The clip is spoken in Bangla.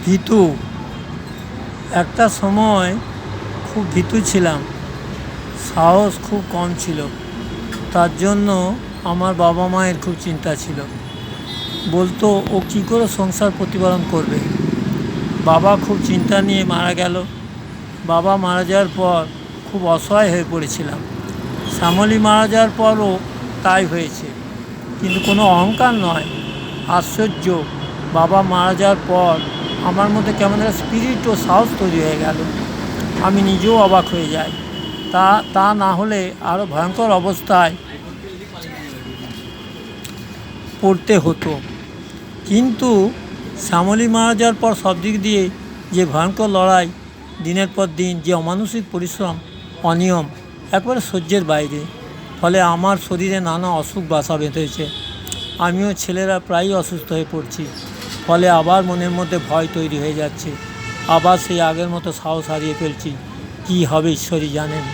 ভীতু। একটা সময় খুব ভীতু ছিলাম, সাহস খুব কম ছিল। তার জন্য আমার বাবা মায়ের খুব চিন্তা ছিল। বলতো ও কী করে সংসার প্রতিপালন করবে। বাবা খুব চিন্তা নিয়ে মারা গেল। বাবা মারা যাওয়ার পর খুব অসহায় হয়ে পড়েছিলাম। শ্যামলী মারা যাওয়ার পরও তাই হয়েছে, কিন্তু কোনো অহংকার নয়। আশ্চর্য, বাবা মারা যাওয়ার পর আমার মধ্যে কেমন একটা স্পিরিট ও সাহস তৈরি হয়ে গেল। আমি নিজেও অবাক হয়ে যাই। তা না হলে আরও ভয়ঙ্কর অবস্থায় পড়তে হতো। কিন্তু শ্যামলী মারা যাওয়ার পর সব দিক দিয়ে যে ভয়ঙ্কর লড়াই, দিনের পর দিন যে অমানসিক পরিশ্রম, অনিয়ম, একবারে সহ্যের বাইরে। ফলে আমার শরীরে নানা অসুখ বাসা বেঁধেছে। আমিও ছেলেরা প্রায়ই অসুস্থ হয়ে পড়ছি। ফলে আবার মনের মধ্যে ভয় তৈরি হয়ে যাচ্ছে। আবার সেই আগের মতো সাহস হারিয়ে ফেলছি। কী হবে ঈশ্বরই জানেন।